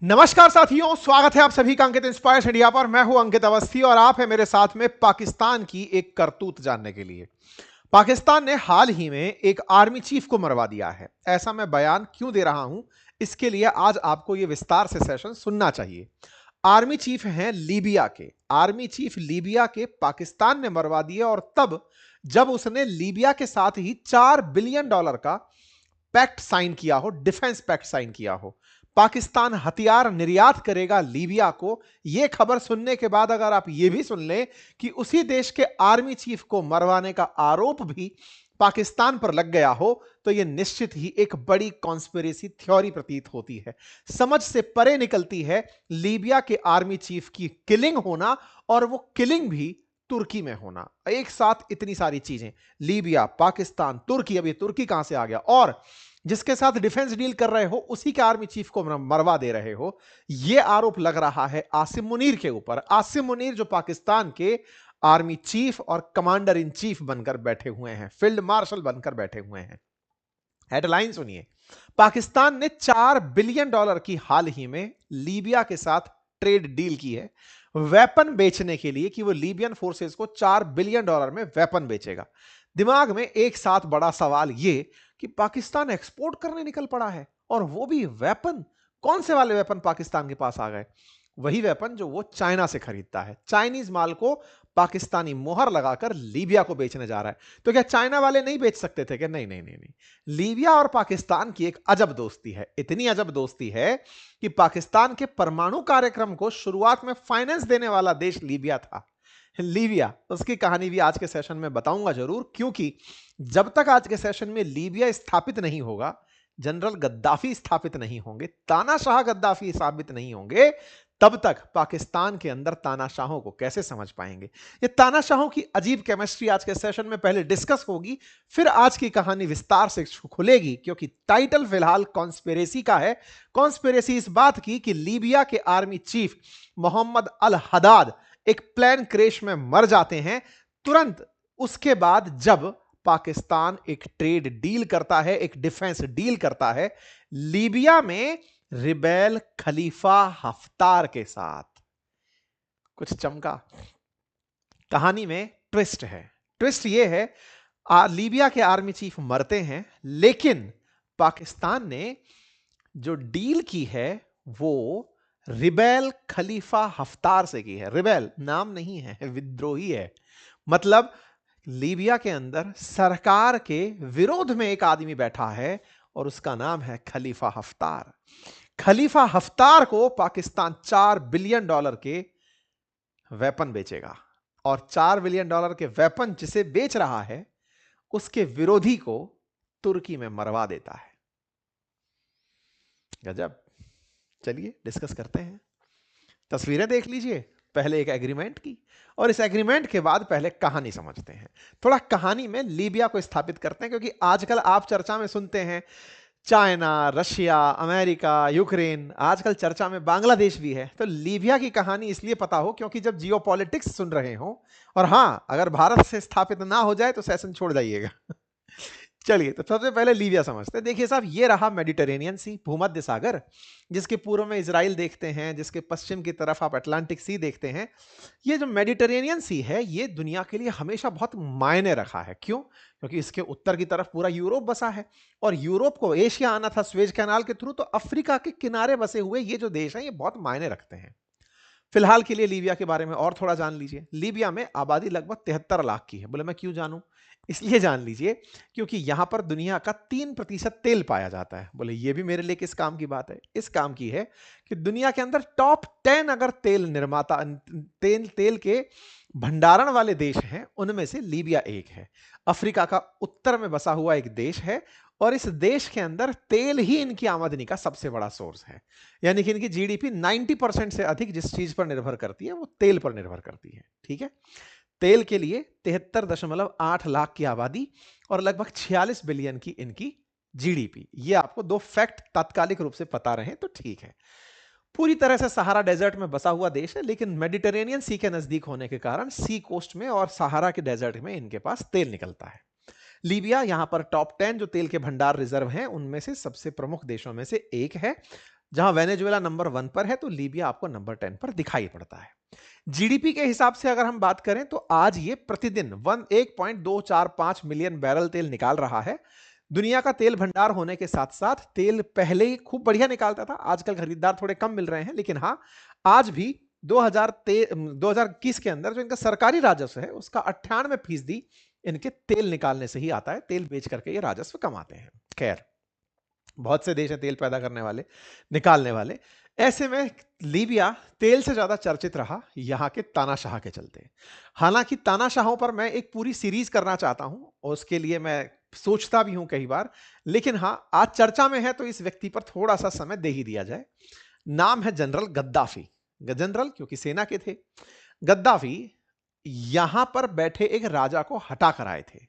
नमस्कार साथियों, स्वागत है आप सभी का अंकित इंस्पायर्स इंडिया पर। मैं हूं अंकित अवस्थी और आप है मेरे साथ में पाकिस्तान की एक करतूत जानने के लिए। पाकिस्तान ने हाल ही में एक आर्मी चीफ को मरवा दिया है। ऐसा मैं बयान क्यों दे रहा हूं, इसके लिए आज आपको यह विस्तार से सेशन सुनना चाहिए। आर्मी चीफ हैं लीबिया के। आर्मी चीफ लीबिया के पाकिस्तान ने मरवा दिए, और तब जब उसने लीबिया के साथ ही $4 बिलियन का पैक्ट साइन किया हो, डिफेंस पैक्ट साइन किया हो। पाकिस्तान हथियार निर्यात करेगा लीबिया को। यह खबर सुनने के बाद अगर आप यह भी सुन लें कि उसी देश के आर्मी चीफ को मरवाने का आरोप भी पाकिस्तान पर लग गया हो, तो यह निश्चित ही एक बड़ी कॉन्स्पिरेसी थ्योरी प्रतीत होती है। समझ से परे निकलती है लीबिया के आर्मी चीफ की किलिंग होना, और वो किलिंग भी तुर्की में होना। एक साथ इतनी सारी चीजें, लीबिया, पाकिस्तान, तुर्की। अब ये तुर्की कहां से आ गया? और जिसके साथ डिफेंस डील कर रहे हो उसी के आर्मी चीफ को मरवा दे रहे हो। यह आरोप लग रहा है आसिम मुनीर के ऊपर। आसिम मुनीर जो पाकिस्तान के आर्मी चीफ और कमांडर इन चीफ बनकर बैठे हुए हैं, फील्ड मार्शल बनकर बैठे हुए हैं। हेडलाइन सुनिए। पाकिस्तान ने $4 बिलियन की हाल ही में लीबिया के साथ ट्रेड डील की है, वेपन बेचने के लिए, कि वो लीबियन फोर्सेस को $4 बिलियन में वेपन बेचेगा। दिमाग में एक साथ बड़ा सवाल यह कि पाकिस्तान एक्सपोर्ट करने निकल पड़ा है, और वो भी वेपन। कौन से वाले वेपन पाकिस्तान के पास आ गए? वही वेपन जो वो चाइना से खरीदता है। चाइनीज माल को पाकिस्तानी मोहर लगाकर लीबिया को बेचने जा रहा है। तो क्या चाइना वाले नहीं बेच सकते थे? क्या नहीं नहीं नहीं नहीं। लीबिया और पाकिस्तान की एक अजब दोस्ती है। इतनी अजब दोस्ती है कि पाकिस्तान के परमाणु कार्यक्रम को शुरुआत में फाइनेंस देने वाला देश लीबिया था। लीबिया, उसकी कहानी भी आज के सेशन में बताऊंगा जरूर, क्योंकि जब तक आज के सेशन में लीबिया स्थापित नहीं होगा, जनरल गद्दाफी स्थापित नहीं होंगे, तानाशाह गद्दाफी स्थापित नहीं होंगे, तब तक पाकिस्तान के अंदर तानाशाहों को कैसे समझ पाएंगे? ये तानाशाहों की अजीब केमिस्ट्री आज के सेशन में पहले डिस्कस होगी, फिर आज की कहानी विस्तार से खुलेगी, क्योंकि टाइटल फिलहाल कॉन्स्पिरेसी का है। कॉन्स्पिरेसी इस बात की कि लीबिया के आर्मी चीफ मोहम्मद अल हदाद एक प्लेन क्रैश में मर जाते हैं। तुरंत उसके बाद जब पाकिस्तान एक ट्रेड डील करता है, एक डिफेंस डील करता है लीबिया में रिबेल खलीफा हफ्तार के साथ। कुछ चमका। कहानी में ट्विस्ट है। ट्विस्ट यह है, लीबिया के आर्मी चीफ मरते हैं, लेकिन पाकिस्तान ने जो डील की है वो रिबेल खलीफा हफ्तार से की है। रिबेल नाम नहीं है, विद्रोही है। मतलब लीबिया के अंदर सरकार के विरोध में एक आदमी बैठा है, और उसका नाम है खलीफा हफ्तार। खलीफा हफ्तार को पाकिस्तान $4 बिलियन के वेपन बेचेगा, और $4 बिलियन के वेपन जिसे बेच रहा है उसके विरोधी को तुर्की में मरवा देता है। गजब। चलिए डिस्कस करते हैं। तस्वीरें देख लीजिए पहले एक एग्रीमेंट की, और इस एग्रीमेंट के बाद पहले कहानी समझते हैं। थोड़ा कहानी में लीबिया को स्थापित करते हैं, क्योंकि आजकल आप चर्चा में सुनते हैं चाइना, रशिया, अमेरिका, यूक्रेन, आजकल चर्चा में बांग्लादेश भी है। तो लीबिया की कहानी इसलिए पता हो क्योंकि जब जियोपॉलिटिक्स सुन रहे हो, और हां, अगर भारत से स्थापित ना हो जाए तो सेशन छोड़ जाइएगा। चलिए, तो सबसे पहले लीबिया समझते हैं। देखिए साहब, ये रहा मेडिटेरेनियन सी, भूमध्य सागर, जिसके पूर्व में इजराइल देखते हैं, जिसके पश्चिम की तरफ आप अटलांटिक सी देखते हैं। ये जो मेडिटेरेनियन सी है, ये दुनिया के लिए हमेशा बहुत मायने रखा है। क्यों? क्योंकि इसके उत्तर की तरफ पूरा यूरोप बसा है, और यूरोप को एशिया आना था स्वेज कैनाल के थ्रू, तो अफ्रीका के किनारे बसे हुए ये जो देश हैं, ये बहुत मायने रखते हैं। फिलहाल के लिए लीबिया के बारे में और थोड़ा जान लीजिए। लीबिया में आबादी लगभग 73 लाख की है। बोले मैं क्यों जानूं? इसलिए जान लीजिए क्योंकि यहां पर दुनिया का 3% तेल पाया जाता है। बोले ये भी मेरे लिए किस काम की बात है? इस काम की है कि दुनिया के अंदर टॉप 10 अगर तेल निर्माता, तेल के भंडारण वाले देश हैं, उनमें से लीबिया एक है। अफ्रीका का उत्तर में बसा हुआ एक देश है, और इस देश के अंदर तेल ही इनकी आमदनी का सबसे बड़ा सोर्स है। यानी कि इनकी जीडीपी 90% से अधिक जिस चीज पर निर्भर करती है वो तेल पर निर्भर करती है। ठीक है, तेल के लिए 73.8 लाख की आबादी और लगभग 46 बिलियन की इनकी जीडीपी। ये आपको दो फैक्ट तात्कालिक रूप से पता रहे तो ठीक है। पूरी तरह से सहारा डेजर्ट में बसा हुआ देश है, लेकिन मेडिटेरेनियन सी के नजदीक होने के कारण सी कोस्ट में और सहारा के डेजर्ट में इनके पास तेल निकलता है। लीबिया यहां पर टॉप 10 जो तेल के भंडार रिजर्व हैं उनमें से सबसे प्रमुख देशों में से एक है। जहां वेनेजुएला नंबर 1 पर है तो लीबिया आपको नंबर 10 पर दिखाई पड़ता है। जीडीपी के हिसाब से अगर हम बात करें तो आज ये प्रतिदिन 1.245 मिलियन बैरल तेल निकाल रहा है। दुनिया का तेल भंडार होने के साथ साथ तेल पहले ही खूब बढ़िया निकालता था, आजकल खरीदार थोड़े कम मिल रहे हैं, लेकिन हाँ, आज भी 2021 के अंदर जो इनका सरकारी राजस्व है उसका 98% इनके तेल निकालने से ही आता है। तेल बेच करके ये राजस्व कमाते हैं। खैर, बहुत से देश हैं तेल पैदा करने वाले, निकालने वाले। ऐसे में लीबिया तेल से ज्यादा चर्चित रहा यहां के तानाशाह के चलते। हालांकि तानाशाहों पर मैं एक पूरी सीरीज करना चाहता हूं और उसके लिए मैं सोचता भी हूं कई बार, लेकिन हां, आज चर्चा में है तो इस व्यक्ति पर थोड़ा सा समय दे ही दिया जाए। नाम है जनरल गद्दाफी। जनरल क्योंकि सेना के थे। गद्दाफी यहां पर बैठे एक राजा को हटा कर आए थे।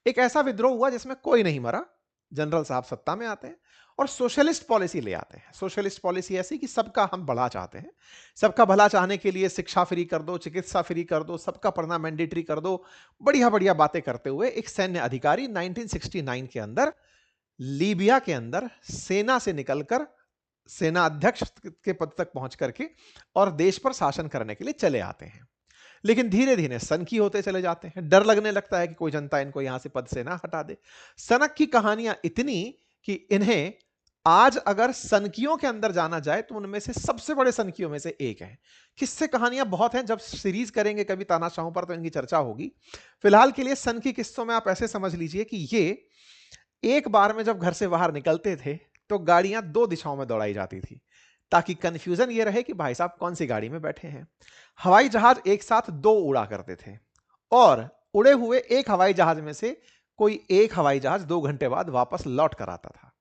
एक ऐसा विद्रोह हुआ जिसमें कोई नहीं मरा। जनरल साहब सत्ता में आते हैं और सोशलिस्ट पॉलिसी ले आते हैं। सोशलिस्ट पॉलिसी ऐसी कि सबका हम भला चाहते हैं, सबका भला चाहने के लिए शिक्षा फ्री कर दो, चिकित्सा फ्री कर दो, सबका पढ़ना मैंडेटरी कर दो, बढ़िया बढ़िया बातें करते हुए एक सैन्य अधिकारी 1969 के अंदर लीबिया के अंदर सेना से निकलकर सेना अध्यक्ष के पद तक पहुंच करके और देश पर शासन करने के लिए चले आते हैं। लेकिन धीरे धीरे सनकी होते चले जाते हैं। डर लगने लगता है कि कोई जनता इनको यहां से पद से ना हटा दे। सनक की कहानियां इतनी कि इन्हें आज अगर सनकियों के अंदर जाना जाए तो उनमें से सबसे बड़े सनकियों में से एक है। किस्से कहानियां बहुत हैं, जब सीरीज करेंगे कभी तानाशाहों पर तो इनकी चर्चा होगी। फिलहाल के लिए सन की किस्सों में आप ऐसे समझ लीजिए कि ये एक बार में जब घर से बाहर निकलते थे तो गाड़ियां 2 दिशाओं में दौड़ाई जाती थी ताकि कंफ्यूजन ये रहे कि भाई साहब कौन सी गाड़ी में बैठे हैं। हवाई जहाज एक साथ 2 उड़ा करते थे और उड़े हुए एक हवाई जहाज में से कोई एक हवाई जहाज 2 घंटे बाद वापस लौट कर आता था।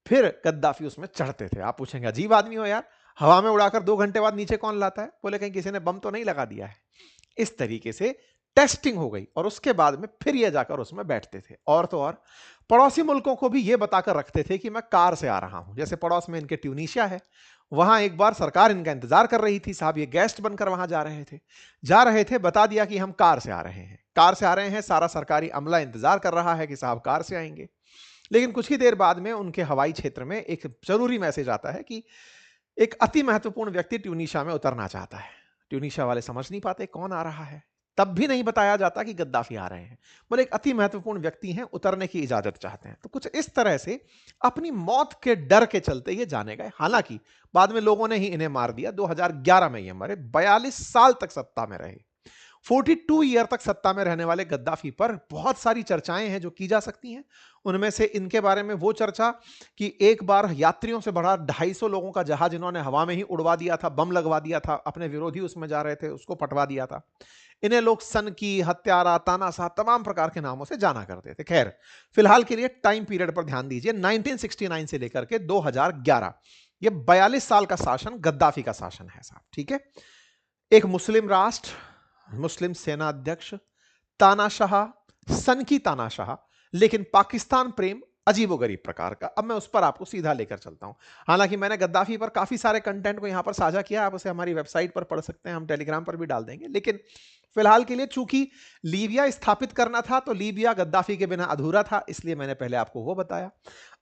फिर गद्दाफी उसमें चढ़ते थे। आप पूछेंगे अजीब आदमी हो यार, हवा में उड़ाकर 2 घंटे बाद नीचे कौन लाता है? बोले कहीं किसी ने बम तो नहीं लगा दिया है। इस तरीके से टेस्टिंग हो गई और उसके बाद में फिर ये जाकर उसमें बैठते थे। और तो और पड़ोसी मुल्कों को भी ये बताकर रखते थे कि मैं कार से आ रहा हूं। जैसे पड़ोस में इनके ट्यूनीशिया है, वहां एक बार सरकार इनका इंतजार कर रही थी, साहब ये गेस्ट बनकर वहां जा रहे थे, बता दिया कि हम कार से आ रहे हैं, कार से आ रहे हैं। सारा सरकारी अमला इंतजार कर रहा है कि साहब कार से आएंगे। लेकिन कुछ ही देर बाद में उनके हवाई क्षेत्र में एक जरूरी मैसेज आता है कि एक अति महत्वपूर्ण व्यक्ति ट्यूनीशिया में उतरना चाहता है। ट्यूनीशिया वाले समझ नहीं पाते कौन आ रहा है, तब भी नहीं बताया जाता कि गद्दाफी आ रहे हैं। बोले एक अति महत्वपूर्ण व्यक्ति हैं, उतरने की इजाजत चाहते हैं। तो कुछ इस तरह से अपनी मौत के डर के चलते ये जाने गए। हालांकि बाद में लोगों ने ही इन्हें मार दिया। 2011 में ये मरे। 42 साल तक सत्ता में रहे। 42 ईयर तक सत्ता में रहने वाले गद्दाफी पर बहुत सारी चर्चाएं हैं जो की जा सकती हैं। उनमें से इनके बारे में वो चर्चा कि एक बार यात्रियों से भरा 250 लोगों का जहाज इन्होंने हवा में ही उड़वा दिया था, बम लगवा दिया था, अपने विरोधी उसमें जा रहे थे उसको फटवा दिया था। इन्हें लोग सनकी, हत्यारा, तानाशाह तमाम प्रकार के नामों से जाना करते थे। खैर, फिलहाल के लिए टाइम पीरियड पर ध्यान दीजिए। 1969 से लेकर के 2011, ये 42 साल का शासन गद्दाफी का शासन है साहब। ठीक है, एक मुस्लिम राष्ट्र, मुस्लिम सेना अध्यक्ष, तानाशाह, सनकी तानाशाह, लेकिन पाकिस्तान प्रेम अजीबोगरीब प्रकार का। अब मैं उस पर आपको सीधा लेकर चलता हूं। हालांकि मैंने गद्दाफी पर काफी सारे कंटेंट को यहां पर साझा किया, आप उसे हमारी वेबसाइट पर पढ़ सकते हैं, हम टेलीग्राम पर भी डाल देंगे। लेकिन फिलहाल के लिए चूंकि लीबिया स्थापित करना था तो लीबिया गद्दाफी के बिना अधूरा था, इसलिए मैंने पहले आपको वो बताया।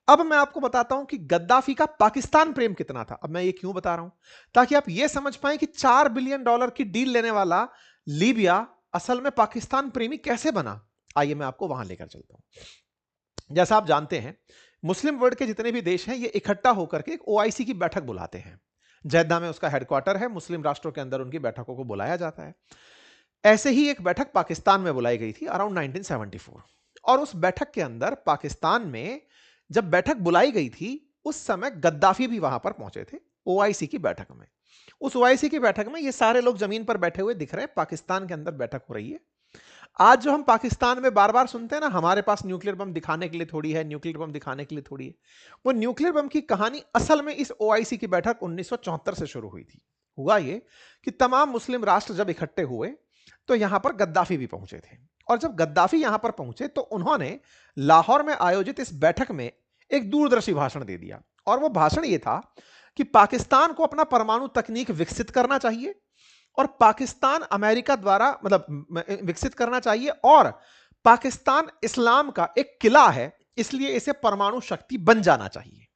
अब मैं आपको बताता हूं कि गद्दाफी का पाकिस्तान प्रेम कितना था। अब मैं ये क्यों बता रहा हूं, ताकि आप ये समझ पाएं कि $4 बिलियन की डील लेने वाला लीबिया असल में पाकिस्तान प्रेमी कैसे बना। आइए मैं आपको वहां लेकर चलता हूं। जैसा आप जानते हैं, मुस्लिम वर्ल्ड के जितने भी देश हैं ये इकट्ठा होकर के एक ओआईसी की बैठक बुलाते हैं। जेद्दा में उसका हेडक्वार्टर है। मुस्लिम राष्ट्रों के अंदर उनकी बैठकों को बुलाया जाता है। ऐसे ही एक बैठक पाकिस्तान में बुलाई गई थी अराउंड 1974। और उस बैठक के अंदर पाकिस्तान में जब बैठक बुलाई गई थी उस समय गद्दाफी भी वहां पर पहुंचे थे ओआईसी की बैठक में। उस ओआईसी की बैठक में ये सारे लोग जमीन पर बैठे हुए दिख रहे हैं, पाकिस्तान के अंदर बैठक हो रही है। आज जो हम पाकिस्तान में बार बार सुनते हैं ना, हमारे पास न्यूक्लियर बम दिखाने के लिए थोड़ी है, न्यूक्लियर बम दिखाने के लिए थोड़ी है, वो न्यूक्लियर बम की कहानी असल में इस ओआईसी की बैठक 1974 से शुरू हुई थी। हुआ ये कि तमाम मुस्लिम राष्ट्र जब इकट्ठे हुए तो यहां पर गद्दाफी भी पहुंचे थे। और जब गद्दाफी यहां पर पहुंचे तो उन्होंने लाहौर में आयोजित इस बैठक में एक दूरदर्शी भाषण दे दिया। और वो भाषण ये था कि पाकिस्तान को अपना परमाणु तकनीक विकसित करना चाहिए और पाकिस्तान अमेरिका द्वारा विकसित करना चाहिए, और पाकिस्तान इस्लाम का एक किला है इसलिए इसे परमाणु शक्ति बन जाना चाहिए।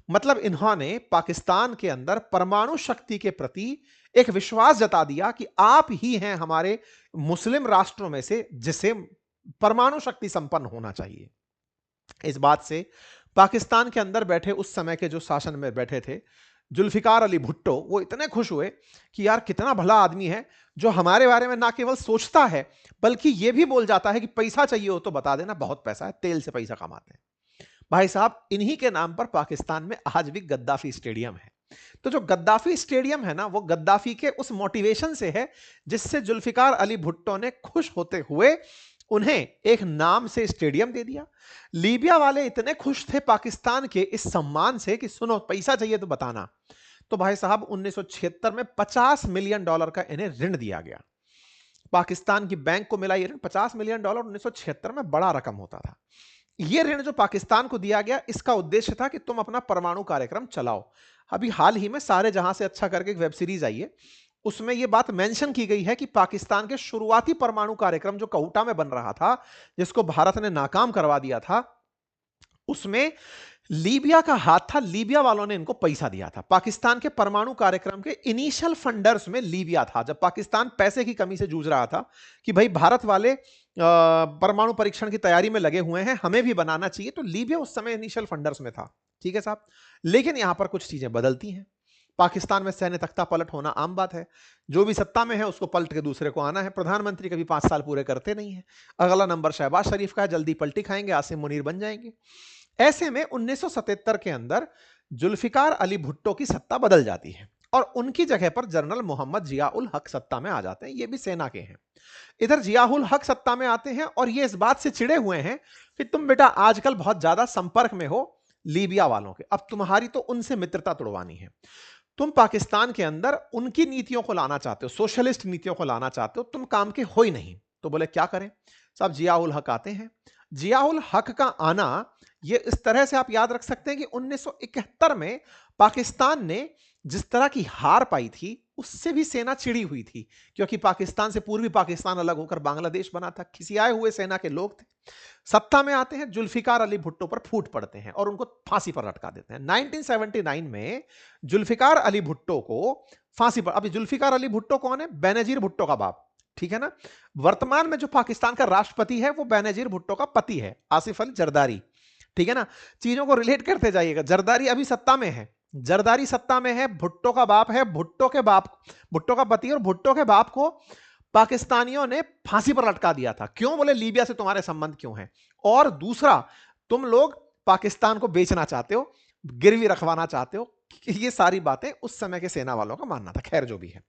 मतलब इन्होंने पाकिस्तान के अंदर परमाणु शक्ति के प्रति एक विश्वास जता दिया कि आप ही हैं हमारे मुस्लिम राष्ट्रों में से जिसे परमाणु शक्ति संपन्न होना चाहिए। इस बात से पाकिस्तान के अंदर बैठे उस समय के जो शासन में बैठे थे जुल्फिकार अली भुट्टो, वो इतने खुश हुए कि यार कितना भला आदमी है जो हमारे बारे में ना केवल सोचता है बल्कि यह भी बोल जाता है कि पैसा चाहिए हो तो बता देना, बहुत पैसा है, तेल से पैसा कमाते हैं। भाई साहब, इन्हीं के नाम पर पाकिस्तान में आज भी गद्दाफी स्टेडियम है। तो जो गद्दाफी स्टेडियम है ना, वो गद्दाफी के उस मोटिवेशन से है जिससे जुल्फिकार अली भुट्टो ने खुश होते हुए उन्हें एक नाम से स्टेडियम दे दिया। लीबिया वाले इतने खुश थे पाकिस्तान के इस सम्मान से कि सुनो पैसा चाहिए तो बताना। तो भाई साहब 1976 में $50 मिलियन का इन्हें ऋण दिया गया। पाकिस्तान की बैंक को मिला ये ऋण $50 मिलियन 1976 में बड़ा रकम होता था। ये ऋण जो पाकिस्तान को दिया गया, इसका उद्देश्य था कि तुम अपना परमाणु कार्यक्रम चलाओ। अभी हाल ही में सारे जहां से अच्छा करके एक वेब सीरीज आई है, उसमें यह बात मेंशन की गई है कि पाकिस्तान के शुरुआती परमाणु कार्यक्रम जो कऊटा में बन रहा था, जिसको भारत ने नाकाम करवा दिया था, उसमें लीबिया का हाथ था। लीबिया वालों ने इनको पैसा दिया था। पाकिस्तान के परमाणु कार्यक्रम के इनिशियल फंडर्स में लीबिया था। जब पाकिस्तान पैसे की कमी से जूझ रहा था कि भाई भारत वाले परमाणु परीक्षण की तैयारी में लगे हुए हैं, हमें भी बनाना चाहिए, तो लीबिया उस समय इनिशियल फंडर्स में था। ठीक है साहब, लेकिन यहां पर कुछ चीजें बदलती हैं। पाकिस्तान में सैन्य तख्ता पलट होना आम बात है। जो भी सत्ता में है उसको पलट के दूसरे को आना है। प्रधानमंत्री कभी 5 साल पूरे करते नहीं है। अगला नंबर शहबाज शरीफ का है, जल्दी पलटी खाएंगे, आसिम मुनीर बन जाएंगे। ऐसे में 1977 के अंदर जुल्फिकार अली भुट्टो की सत्ता बदल जाती है और उनकी जगह पर जनरल मोहम्मद जिया उल हक सत्ता में आ जाते हैं। ये भी सेना के हैं। इधर जिया उल हक सत्ता में आते हैं और ये इस बात से चिड़े हुए हैं कि तुम बेटा आजकल बहुत ज्यादा संपर्क में हो लीबिया वालों के, अब तुम्हारी तो उनसे मित्रता तोड़वानी है। तुम पाकिस्तान के अंदर उनकी नीतियों को लाना चाहते हो, सोशलिस्ट नीतियों को लाना चाहते हो, तुम काम के हो ही नहीं। तो बोले क्या करें साहब, जिया उल हक आते हैं। जिया उल हक का आना ये इस तरह से आप याद रख सकते हैं कि 1971 में पाकिस्तान ने जिस तरह की हार पाई थी उससे भी सेना चिड़ी हुई थी, क्योंकि पाकिस्तान से पूर्वी पाकिस्तान अलग होकर बांग्लादेश बना था। खिसियाए हुए सेना के लोग थे। सत्ता में आते हैं, जुल्फिकार अली भुट्टो पर फूट पड़ते हैं और उनको फांसी पर लटका देते हैं। 1979 में जुल्फिकार अली भुट्टो को फांसी पर, अभी जुल्फिकार अली भुट्टो कौन है? बेनजीर भुट्टो का बाप, ठीक है ना। वर्तमान में जो पाकिस्तान का राष्ट्रपति है वो बेनजीर भुट्टो का पति है, आसिफ अली जरदारी, ठीक है ना। चीजों को रिलेट करते जाइएगा। जरदारी अभी सत्ता में है, जरदारी सत्ता में है, भुट्टो का बाप है, भुट्टो का पति, और भुट्टो के बाप को पाकिस्तानियों ने फांसी पर लटका दिया था। क्यों? बोले लीबिया से तुम्हारे संबंध क्यों हैं, और दूसरा तुम लोग पाकिस्तान को बेचना चाहते हो, गिरवी रखवाना चाहते हो। ये सारी बातें उस समय के सेना वालों का मानना था। खैर जो भी है,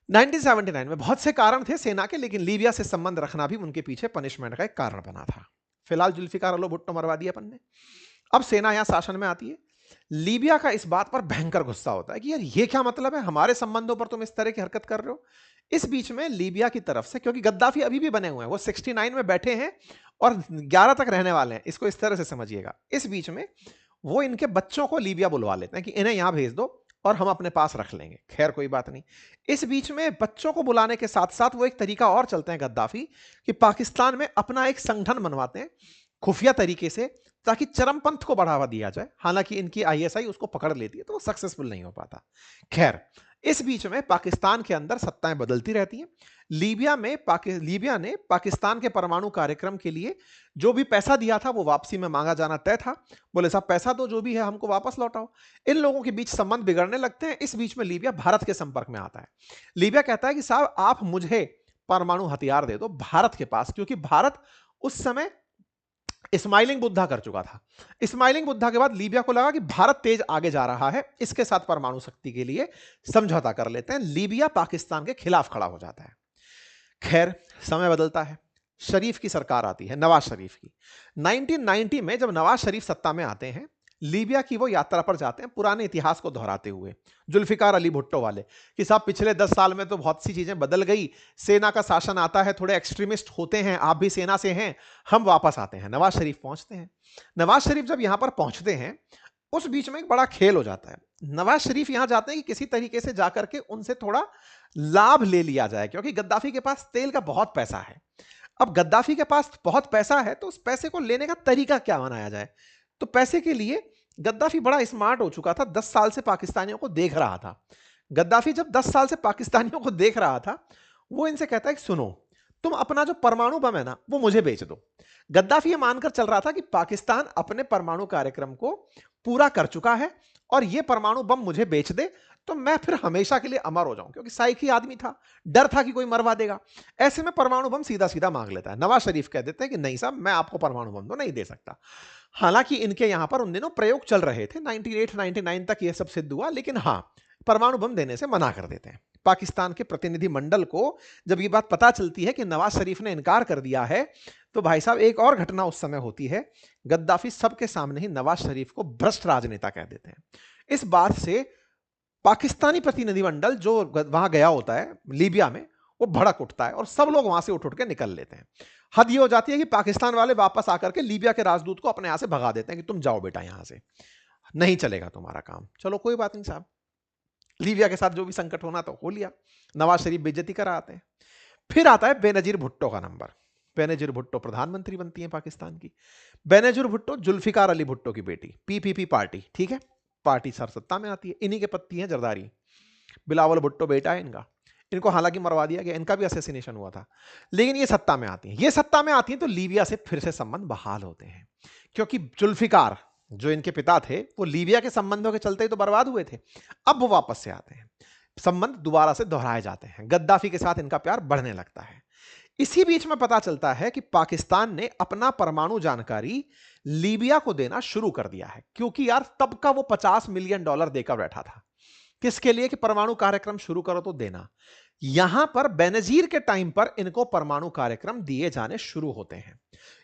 1979 में बहुत से कारण थे सेना के, लेकिन लीबिया से संबंध रखना भी उनके पीछे पनिशमेंट का एक कारण बना था। फिलहाल जुल्फिकार अली भुट्टो मरवा दिया अपन ने। अब सेना यहां शासन में आती है। लीबिया का इस बात पर भयंकर गुस्सा होता है कि यार ये क्या मतलब है, हमारे संबंधों पर तुम इस तरह की हरकत कर रहे हो। इस बीच में लीबिया की तरफ से, क्योंकि गद्दाफी अभी भी बने हुए हैं, वो 69 में बैठे हैं और 11 तक रहने वाले हैं, इसको इस तरह से समझिएगा। इस बीच में वो इनके बच्चों को लीबिया बुलवा लेते हैं कि इन्हें यहां भेज दो और हम अपने पास रख लेंगे। खैर कोई बात नहीं। इस बीच में बच्चों को बुलाने के साथ साथ वो एक तरीका और चलते हैं गद्दाफी कि पाकिस्तान में अपना एक संगठन बनवाते हैं खुफिया तरीके से, ताकि चरमपंथ को बढ़ावा दिया जाए। हालांकि इनकी आईएसआई उसको पकड़ लेती है तो वो सक्सेसफुल नहीं हो पाता। खैर इस बीच में पाकिस्तान के अंदर सत्ताएं बदलती रहती हैं। लीबिया ने पाकिस्तान के परमाणु कार्यक्रम के लिए जो भी पैसा दिया था वो वापसी में मांगा जाना तय था। बोले साहब पैसा दो, जो भी है हमको वापस लौटाओ। इन लोगों के बीच संबंध बिगड़ने लगते हैं। इस बीच में लीबिया भारत के संपर्क में आता है। लीबिया कहता है कि साहब आप मुझे परमाणु हथियार दे दो भारत के पास, क्योंकि भारत उस समय स्माइलिंग बुद्धा कर चुका था। स्माइलिंग बुद्धा के बाद लीबिया को लगा कि भारत तेज आगे जा रहा है, इसके साथ परमाणु शक्ति के लिए समझौता कर लेते हैं। लीबिया पाकिस्तान के खिलाफ खड़ा हो जाता है। खैर समय बदलता है, शरीफ की सरकार आती है, नवाज शरीफ की। 1990 में जब नवाज शरीफ सत्ता में आते हैं, लीबिया की वो यात्रा पर जाते हैं पुराने इतिहास को दोहराते हुए, जुल्फिकार अली भुट्टो वाले, कि साहब पिछले 10 साल में तो बहुत सी चीजें बदल गई, सेना का शासन आता है, थोड़े एक्सट्रीमिस्ट होते हैं, आप भी सेना से हैं, हम वापस आते हैं। नवाज शरीफ पहुंचते हैं। नवाज शरीफ जब यहां पर पहुंचते हैं, उस बीच में एक बड़ा खेल हो जाता है। नवाज शरीफ यहां जाते हैं कि किसी तरीके से जाकर के उनसे थोड़ा लाभ ले लिया जाए, क्योंकि गद्दाफी के पास तेल का बहुत पैसा है। अब गद्दाफी के पास बहुत पैसा है तो उस पैसे को लेने का तरीका क्या बनाया जाए। तो पैसे के लिए गद्दाफी बड़ा स्मार्ट हो चुका था, 10 साल से पाकिस्तानियों को देख रहा था। गद्दाफी जब 10 साल से पाकिस्तानियों को देख रहा था, वो इनसे कहता है कि सुनो, तुम अपना जो परमाणु बम है ना, वो मुझे बेच दो। गद्दाफी ये मानकर चल रहा था कि पाकिस्तान अपने परमाणु कार्यक्रम को पूरा कर चुका है और ये परमाणु बम मुझे बेच दे तो मैं फिर हमेशा के लिए अमर हो जाऊं, क्योंकि साइकी आदमी था, डर था कि कोई मरवा देगा। ऐसे में परमाणु बम सीधा सीधा मांग लेता है। नवाज शरीफ कह देते हैं कि नहीं साहब, मैं आपको परमाणु बम तो नहीं दे सकता। हालांकि इनके यहां पर उन दिनों प्रयोग चल रहे थे, 98-99 तक यह सब सिद्ध हुआ, लेकिन हां, परमाणु बम देने से मना कर देते हैं। पाकिस्तान के प्रतिनिधि मंडल को जब यह बात पता चलती है कि नवाज शरीफ ने इनकार कर दिया है, तो भाई साहब एक और घटना उस समय होती है। गद्दाफी सबके सामने ही नवाज शरीफ को भ्रष्ट राजनेता कह देते हैं। इस बात से पाकिस्तानी प्रतिनिधिमंडल जो वहां गया होता है लीबिया में, वो भड़क उठता है और सब लोग वहां से उठ उठ के निकल लेते हैं। हद ये हो जाती है कि पाकिस्तान वाले वापस आकर के लीबिया के राजदूत को अपने यहां से भगा देते हैं कि तुम जाओ बेटा, यहां से नहीं चलेगा तुम्हारा काम। चलो कोई बात नहीं साहब, लीबिया के साथ जो भी संकट होना तो हो लिया, नवाज शरीफ बेइज्जती करा आते हैं। फिर आता है बेनजीर भुट्टो का नंबर। बेनजीर भुट्टो प्रधानमंत्री बनती है पाकिस्तान की। बेनजीर भुट्टो जुल्फिकार अली भुट्टो की बेटी, पीपीपी पार्टी, ठीक है, पार्टी सरसत्ता में आती है। इन्हीं के पत्ती हैं जरदारी, बिलावल भुट्टो बेटा है इनका। इनको हालांकि मरवा दिया गया, इनका भी असैसिनेशन हुआ था, लेकिन ये सत्ता में आती हैं। ये सत्ता में आती हैं तो लीबिया से फिर से संबंध बहाल होते हैं, क्योंकि जुल्फिकार जो इनके पिता थे वो लीबिया के संबंधों के चलते ही तो बर्बाद हुए थे। अब वो वापस से आते हैं, संबंध दोबारा से दोहराए जाते हैं, गद्दाफी के साथ इनका प्यार बढ़ने लगता है। इसी बीच में पता चलता है कि पाकिस्तान ने अपना परमाणु जानकारी लीबिया को देना शुरू कर दिया है, क्योंकि यार तब का वो $50 मिलियन देकर बैठा था। किसके लिए? कि परमाणु कार्यक्रम शुरू करो तो देना। यहां पर बेनजीर के टाइम पर इनको परमाणु कार्यक्रम दिए जाने शुरू होते हैं।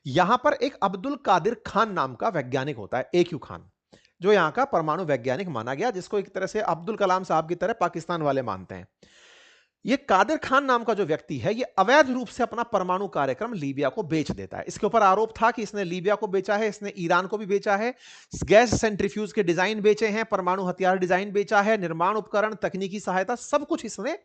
यहां पर एक अब्दुल कादिर खान नाम का वैज्ञानिक होता है, AQ खान, जो यहां का परमाणु वैज्ञानिक माना गया, जिसको एक तरह से अब्दुल कलाम साहब की तरह पाकिस्तान वाले मानते हैं। ये कादिर खान नाम का जो व्यक्ति है, ये अवैध रूप से अपना परमाणु कार्यक्रम लीबिया को बेच देता है। इसके ऊपर आरोप था कि इसने लीबिया को बेचा है, इसने ईरान को भी बेचा है, गैस सेंट्रीफ्यूज के डिजाइन बेचे हैं, परमाणु हथियार डिजाइन बेचा है, निर्माण उपकरण, तकनीकी सहायता, सब कुछ इसने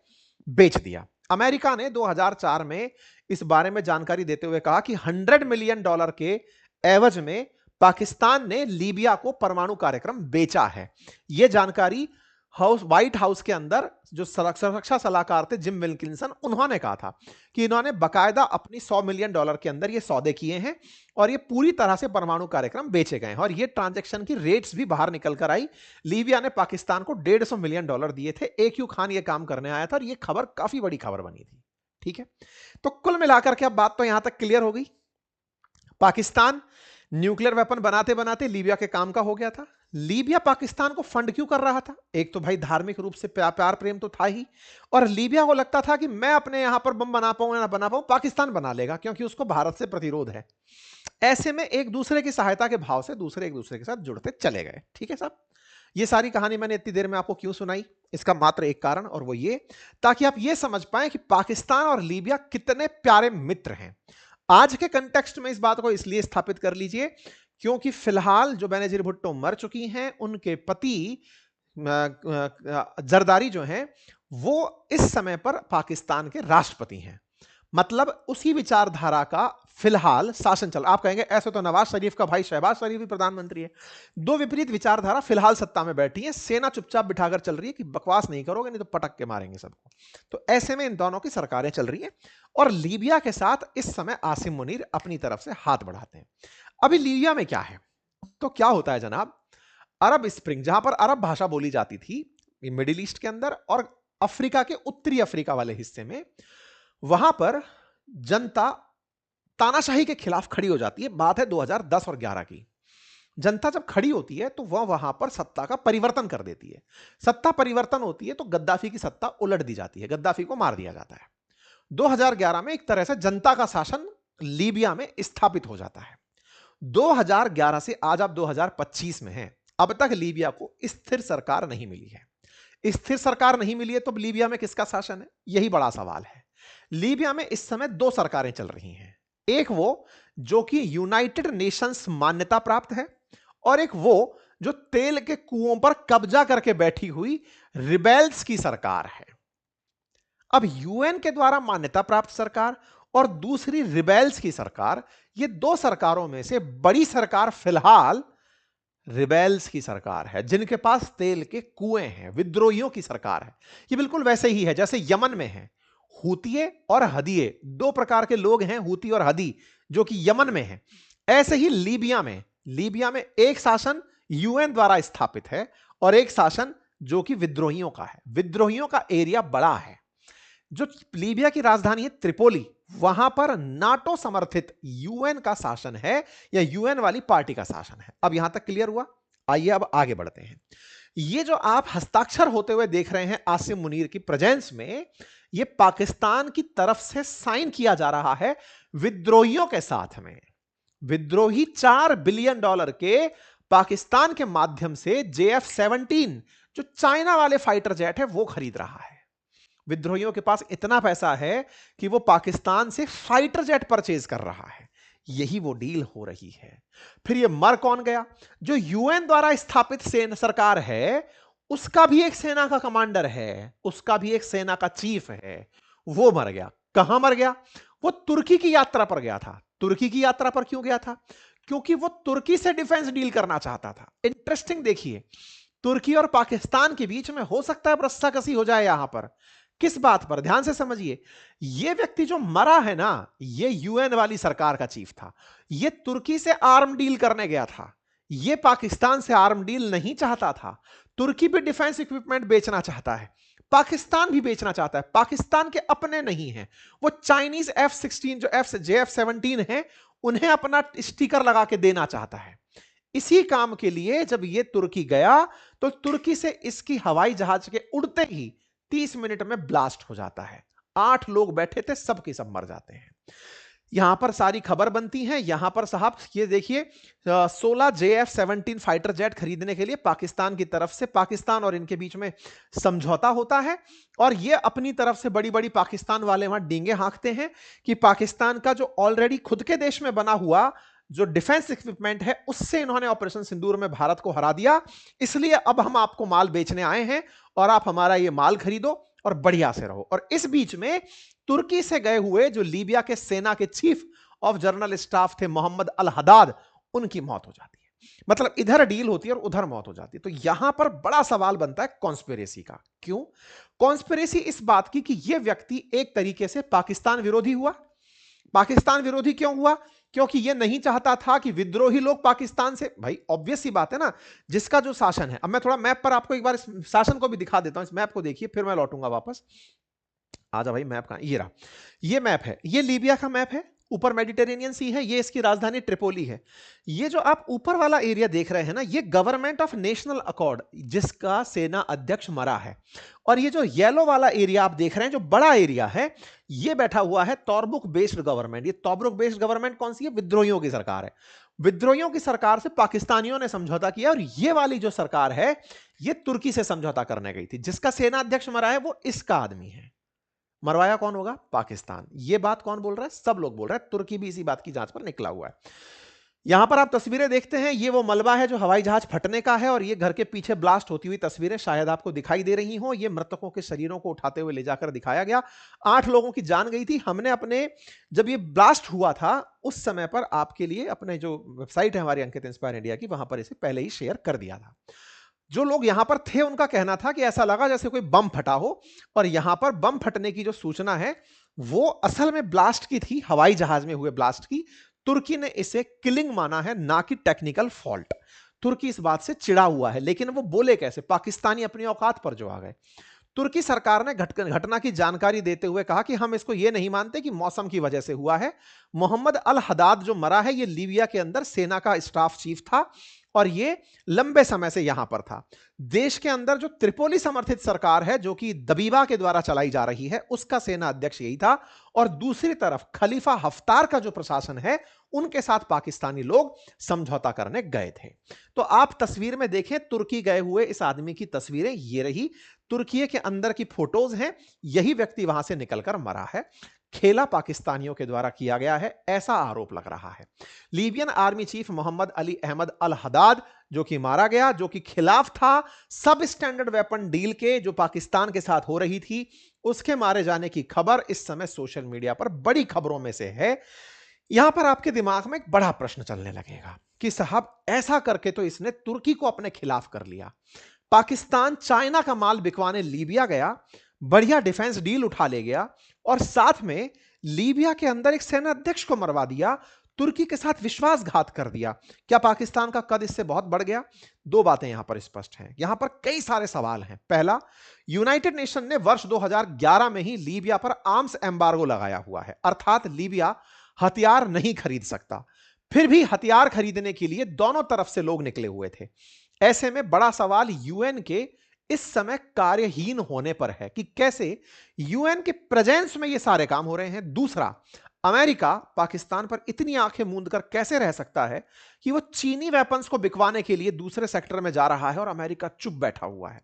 बेच दिया। अमेरिका ने 2004 में इस बारे में जानकारी देते हुए कहा कि $100 मिलियन के एवज में पाकिस्तान ने लीबिया को परमाणु कार्यक्रम बेचा है। यह जानकारी व्हाइट हाउस के अंदर जो सुरक्षा सलाहकार थे जिम विल्किंसन, उन्होंने कहा था कि इन्होंने बकायदा अपनी $100 मिलियन के अंदर ये सौदे किए हैं और ये पूरी तरह से परमाणु कार्यक्रम बेचे गए हैं। और ये ट्रांजैक्शन की रेट्स भी बाहर निकल कर आई। लीबिया ने पाकिस्तान को $150 मिलियन दिए थे। AQ खान ये काम करने आया था और ये खबर काफी बड़ी खबर बनी थी। ठीक है, तो कुल मिलाकर के अब बात तो यहां तक क्लियर हो गई। पाकिस्तान न्यूक्लियर वेपन बनाते बनाते लीबिया के काम का हो गया था। लीबिया पाकिस्तान को फंड क्यों कर रहा था? एक तो भाई धार्मिक रूप से प्यार प्रेम तो था ही, और लीबिया को लगता था कि मैं अपने यहां पर बम बना पाऊं या ना बना पाऊं, पाकिस्तान बना लेगा, क्योंकि उसको भारत से प्रतिरोध है। ऐसे में एक दूसरे की सहायता के भाव से दूसरे एक दूसरे के साथ जुड़ते चले गए। ठीक है साहब, ये सारी कहानी मैंने इतनी देर में आपको क्यों सुनाई? इसका मात्र एक कारण, और वो ये, ताकि आप ये समझ पाएं कि पाकिस्तान और लीबिया कितने प्यारे मित्र हैं। आज के कंटेक्स्ट में इस बात को इसलिए स्थापित कर लीजिए क्योंकि फिलहाल जो बेनजीर भुट्टो मर चुकी हैं, उनके पति जरदारी जो हैं, वो इस समय पर पाकिस्तान के राष्ट्रपति हैं। मतलब उसी विचारधारा का फिलहाल शासन चल। आप कहेंगे ऐसे तो नवाज शरीफ का भाई शहबाज शरीफ भी प्रधानमंत्री है। दो विपरीत विचारधारा फिलहाल सत्ता में बैठी है, सेना चुपचाप बिठाकर चल रही है कि बकवास नहीं करोगे नहीं तो पटक के मारेंगे सबको। तो ऐसे में इन दोनों की सरकारें चल रही हैं और लीबिया के साथ इस समय आसिम मुनीर अपनी तरफ से हाथ बढ़ाते हैं। अभी लीबिया में क्या है? तो क्या होता है जनाब, अरब स्प्रिंग, जहां पर अरब भाषा बोली जाती थी मिडिल ईस्ट के अंदर और अफ्रीका के उत्तरी अफ्रीका वाले हिस्से में, वहां पर जनता तानाशाही के खिलाफ खड़ी हो जाती है। बात है 2010 और 11 की। जनता जब खड़ी होती है तो वह वहां पर सत्ता का परिवर्तन कर देती है। सत्ता परिवर्तन होती है तो गद्दाफी की सत्ता उलट दी जाती है, गद्दाफी को मार दिया जाता है। 2011 में एक तरह से जनता का शासन लीबिया में स्थापित हो जाता है। 2011 से आज आप 2025 में हैं, अब तक लीबिया को स्थिर सरकार नहीं मिली है। स्थिर सरकार नहीं मिली है तो लीबिया में किसका शासन है? यही बड़ा सवाल है। लीबिया में इस समय दो सरकारें चल रही हैं, एक वो जो कि यूनाइटेड नेशंस मान्यता प्राप्त है और एक वो जो तेल के कुओं पर कब्जा करके बैठी हुई रिबेल्स की सरकार है। अब यूएन के द्वारा मान्यता प्राप्त सरकार और दूसरी रिबेल्स की सरकार, ये दो सरकारों में से बड़ी सरकार फिलहाल रिबेल्स की सरकार है, जिनके पास तेल के कुएं हैं, विद्रोहियों की सरकार है। ये बिल्कुल वैसे ही है जैसे यमन में है हूतिये और हदिये, दो प्रकार के लोग हैं, हूती और हदी, जो कि यमन में है। ऐसे ही लीबिया में एक शासन यूएन द्वारा स्थापित है और एक शासन जो कि विद्रोहियों का है। विद्रोहियों का एरिया बड़ा है। जो लीबिया की राजधानी है त्रिपोली, वहां पर नाटो समर्थित यूएन का शासन है या यूएन वाली पार्टी का शासन है। अब यहां तक क्लियर हुआ? आइए अब आगे बढ़ते हैं। ये जो आप हस्ताक्षर होते हुए देख रहे हैं आसिम मुनीर की प्रेजेंस में, ये पाकिस्तान की तरफ से साइन किया जा रहा है विद्रोहियों के साथ में। विद्रोही $4 बिलियन के पाकिस्तान के माध्यम से JF-17 जो चाइना वाले फाइटर जेट है वो खरीद रहा है। विद्रोहियों के पास इतना पैसा है कि वो पाकिस्तान से फाइटर जेट परचेज कर रहा है। यही वो डील हो रही है। फिर ये मर कौन गया? जो यूएन द्वारा स्थापित सेना सरकार है, उसका भी एक सेना का कमांडर है, उसका भी एक सेना का चीफ है, वो मर गया। कहां मर गया? वो तुर्की की यात्रा पर गया था। तुर्की की यात्रा पर क्यों गया था? क्योंकि वो तुर्की से डिफेंस डील करना चाहता था। इंटरेस्टिंग देखिए, तुर्की और पाकिस्तान के बीच में हो सकता है रस्साकसी हो जाए यहां पर। किस बात पर? ध्यान से समझिए। यह व्यक्ति जो मरा है ना, यह यूएन वाली सरकार का चीफ था। यह तुर्की से आर्म डील करने गया था। यह पाकिस्तान से आर्म डील नहीं चाहता था। तुर्की भी डिफेंस इक्विपमेंट बेचना चाहता है, पाकिस्तान भी बेचना चाहता है। पाकिस्तान के अपने नहीं है, वो चाइनीज F-16 जो JF-17 है, उन्हें अपना स्टिकर लगा के देना चाहता है। इसी काम के लिए जब यह तुर्की गया तो तुर्की से इसकी हवाई जहाज के उड़ते ही 30 मिनट में ब्लास्ट हो जाता है। 8 लोग बैठे थे, सब के सब मर जाते हैं। यहां पर सारी खबर बनती है। यहां पर साहब ये देखिए, 16 JF-17 फाइटर जेट खरीदने के लिए पाकिस्तान की तरफ से, पाकिस्तान और इनके बीच में समझौता होता है। और ये अपनी तरफ से बड़ी बड़ी पाकिस्तान वाले वहां डींगे हाँकते हैं कि पाकिस्तान का जो ऑलरेडी खुद के देश में बना हुआ जो डिफेंस इक्विपमेंट है, उससे इन्होंने ऑपरेशन सिंदूर में भारत को हरा दिया, इसलिए अब हम आपको माल बेचने आए हैं और आप हमारा ये माल खरीदो और बढ़िया से रहो। और इस बीच में तुर्की से गए हुए जो लीबिया के सेना के चीफ ऑफ जनरल स्टाफ थे मोहम्मद अल हदाद, उनकी मौत हो जाती है। मतलब इधर डील होती है और उधर मौत हो जाती है। तो यहां पर बड़ा सवाल बनता है कॉन्स्पिरेसी का। क्यों कॉन्स्पिरेसी? इस बात की कि यह व्यक्ति एक तरीके से पाकिस्तान विरोधी हुआ। पाकिस्तान विरोधी क्यों हुआ? क्योंकि यह नहीं चाहता था कि विद्रोही लोग पाकिस्तान से, भाई ऑब्वियस सी बात है ना, जिसका जो शासन है। अब मैं थोड़ा मैप पर आपको एक बार इस शासन को भी दिखा देता हूं। इस मैप को देखिए, फिर मैं लौटूंगा वापस। आजा भाई, मैप कहां? ये रहा, ये मैप है। ये लीबिया का मैप है। ऊपर मेडिटेरेनियन सी है, ये इसकी राजधानी ट्रिपोली है। ये जो आप ऊपर वाला एरिया देख रहे हैं ना, ये गवर्नमेंट ऑफ नेशनल अकॉर्ड, जिसका सेना अध्यक्ष मरा है। और ये जो येलो वाला एरिया आप देख रहे हैं, जो बड़ा एरिया है, ये बैठा हुआ है तोब्रुक बेस्ड गवर्नमेंट। ये तोब्रुक बेस्ड गवर्नमेंट कौन सी है? विद्रोहियों की सरकार है। विद्रोहियों की सरकार से पाकिस्तानियों ने समझौता किया और ये वाली जो सरकार है, ये तुर्की से समझौता करने गई थी। जिसका सेना अध्यक्ष मरा है वो इसका आदमी है। मरवाया कौन होगा? पाकिस्तान। यह बात कौन बोल रहा है? सब लोग बोल रहे हैं। तुर्की भी इसी बात की जांच पर निकला हुआ है। यहां पर आप तस्वीरें देखते हैं, ये वो मलबा है जो हवाई जहाज फटने का है, और ये घर के पीछे ब्लास्ट होती हुई तस्वीरें शायद आपको दिखाई दे रही हो। ये मृतकों के शरीरों को उठाते हुए ले जाकर दिखाया गया। 8 लोगों की जान गई थी। हमने अपने, जब ये ब्लास्ट हुआ था उस समय पर आपके लिए अपने जो वेबसाइट है हमारी अंकित इंस्पायर इंडिया की, वहां पर इसे पहले ही शेयर कर दिया था। जो लोग यहां पर थे उनका कहना था कि ऐसा लगा जैसे कोई बम फटा हो, और यहां पर बम फटने की जो सूचना है वो असल में ब्लास्ट की थी, हवाई जहाज में हुए ब्लास्ट की। तुर्की ने इसे किलिंग माना है, ना कि टेक्निकल फॉल्ट। तुर्की इस बात से चिढ़ा हुआ है, लेकिन वो बोले कैसे? पाकिस्तानी अपनी औकात पर जो आ गए। तुर्की सरकार ने घटना की जानकारी देते हुए कहा कि हम इसको यह नहीं मानते कि मौसम की वजह से हुआ है। मोहम्मद अल हदाद जो मरा है, यह लीबिया के अंदर सेना का स्टाफ चीफ था और ये लंबे समय से यहां पर था। देश के अंदर जो त्रिपोली समर्थित सरकार है, जो कि दबीबा के द्वारा चलाई जा रही है, उसका सेना अध्यक्ष यही था। और दूसरी तरफ खलीफा हफ्तार का जो प्रशासन है, उनके साथ पाकिस्तानी लोग समझौता करने गए थे। तो आप तस्वीर में देखें, तुर्की गए हुए इस आदमी की तस्वीरें ये रही। तुर्की के अंदर की फोटोज हैं। यही व्यक्ति वहां से निकलकर मरा है। खेला पाकिस्तानियों के द्वारा किया गया है, ऐसा आरोप लग रहा है। Libyan army chief Mohammed Ali Ahmed al Haddad जो कि मारा गया, जो कि खिलाफ था सब स्टैंडर्ड वेपन डील के जो पाकिस्तान के साथ हो रही थी, उसके मारे जाने की खबर इस समय सोशल मीडिया पर बड़ी खबरों में से है। यहां पर आपके दिमाग में एक बड़ा प्रश्न चलने लगेगा कि साहब ऐसा करके तो इसने तुर्की को अपने खिलाफ कर लिया, पाकिस्तान चाइना का माल बिकवाने लीबिया गया, बढ़िया डिफेंस डील उठा ले गया और साथ में लीबिया के अंदर एक सेना अध्यक्ष को मरवा दिया, तुर्की के साथ विश्वासघात कर दिया। क्या पाकिस्तान का कद इससे बहुत बढ़ गया? दो बातें यहां पर स्पष्ट हैं। यहां पर कई सारे सवाल हैं। पहला, यूनाइटेड नेशन ने वर्ष 2011 में ही लीबिया पर आर्म्स एम्बार्गो लगाया हुआ है, अर्थात लीबिया हथियार नहीं खरीद सकता। फिर भी हथियार खरीदने के लिए दोनों तरफ से लोग निकले हुए थे। ऐसे में बड़ा सवाल यूएन के इस समय कार्यहीन होने पर है कि कैसे यूएन के प्रेजेंस में ये सारे काम हो रहे हैं। दूसरा, अमेरिका पाकिस्तान पर इतनी आंखें मूंद कर कैसे रह सकता है कि वो चीनी वेपन्स को बिकवाने के लिए दूसरे सेक्टर में जा रहा है और अमेरिका चुप बैठा हुआ है।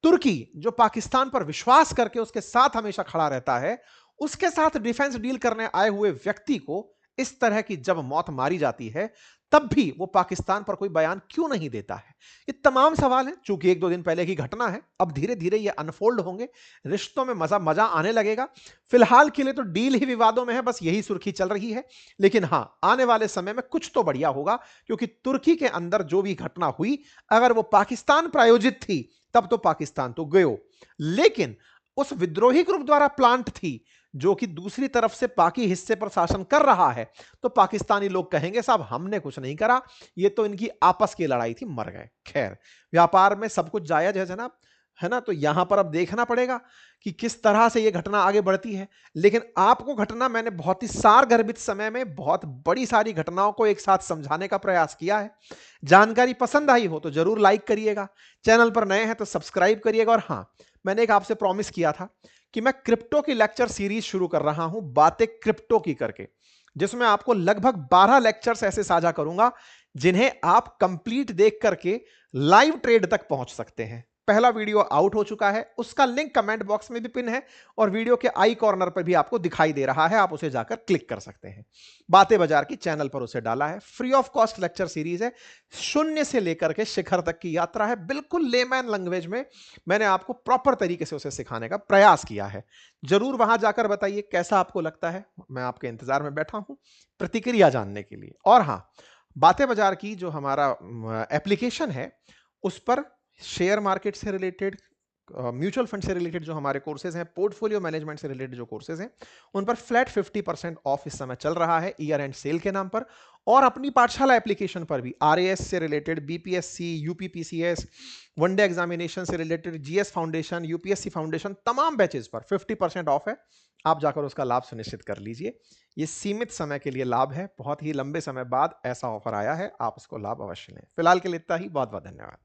तुर्की जो पाकिस्तान पर विश्वास करके उसके साथ हमेशा खड़ा रहता है, उसके साथ डिफेंस डील करने आए हुए व्यक्ति को इस तरह की जब मौत मारी जाती है, तब भी वो पाकिस्तान पर कोई बयान क्यों नहीं देता है? ये तमाम सवाल हैं। चूंकि एक दो दिन पहले की घटना है, अब धीरे धीरे ये अनफोल्ड होंगे, रिश्तों में मजा मजा आने लगेगा। फिलहाल के लिए तो डील ही विवादों में है, बस यही सुर्खी चल रही है। लेकिन हां, आने वाले समय में कुछ तो बढ़िया होगा, क्योंकि तुर्की के अंदर जो भी घटना हुई, अगर वो पाकिस्तान प्रायोजित थी तब तो पाकिस्तान तो गयो, लेकिन उस विद्रोही ग्रुप द्वारा प्लांट थी जो कि दूसरी तरफ से पाकि हिस्से पर शासन कर रहा है, तो पाकिस्तानी लोग कहेंगे साहब हमने कुछ नहीं करा, ये तो इनकी आपस की लड़ाई थी, मर गए। खैर, व्यापार में सब कुछ जायज है जनाब, है ना? तो यहां पर अब देखना पड़ेगा कि किस तरह से ये घटना आगे बढ़ती है। लेकिन आपको घटना मैंने बहुत ही सारगर्भित समय में बहुत बड़ी सारी घटनाओं को एक साथ समझाने का प्रयास किया है। जानकारी पसंद आई हो तो जरूर लाइक करिएगा, चैनल पर नए हैं तो सब्सक्राइब करिएगा। और हां, मैंने एक आपसे प्रॉमिस किया था कि मैं क्रिप्टो की लेक्चर सीरीज शुरू कर रहा हूं, बातें क्रिप्टो की करके, जिसमें आपको लगभग 12 लेक्चर्स ऐसे साझा करूंगा जिन्हें आप कंप्लीट देख करके लाइव ट्रेड तक पहुंच सकते हैं। पहला वीडियो आउट हो चुका है, उसका लिंक कमेंट बॉक्स में भी पिन है और वीडियो के आई कॉर्नर पर भी आपको दिखाई दे रहा है, आप उसे जाकर क्लिक कर सकते हैं। बातें बाजार की चैनल पर उसे डाला है, free of cost lecture series है, शून्य से लेकर के शिखर तक की यात्रा है, बिल्कुल लेमैन लैंग्वेज में मैंने आपको प्रॉपर तरीके से उसे सिखाने का प्रयास किया है। जरूर वहां जाकर बताइए कैसा आपको लगता है, मैं आपके इंतजार में बैठा हूं प्रतिक्रिया जानने के लिए। और हां, बातें बाजार की जो हमारा एप्लीकेशन है, उस पर शेयर मार्केट से रिलेटेड, म्यूचुअल फंड से रिलेटेड जो हमारे कोर्सेज हैं, पोर्टफोलियो मैनेजमेंट से रिलेटेड जो कोर्सेज हैं, उन पर फ्लैट 50% ऑफ इस समय चल रहा है ईयर एंड सेल के नाम पर। और अपनी पाठशाला एप्लीकेशन पर भी आरएएस से related, BPSC, UPPCS, one day examination से related, GS foundation, UPSC foundation, तमाम बैचेस पर 50% ऑफ है। आप जाकर उसका लाभ सुनिश्चित कर लीजिए। ये सीमित समय के लिए लाभ है, बहुत ही लंबे समय बाद ऐसा ऑफर आया है, आप इसको लाभ अवश्य लें। फिलहाल के लिए इतना ही, बहुत बहुत धन्यवाद।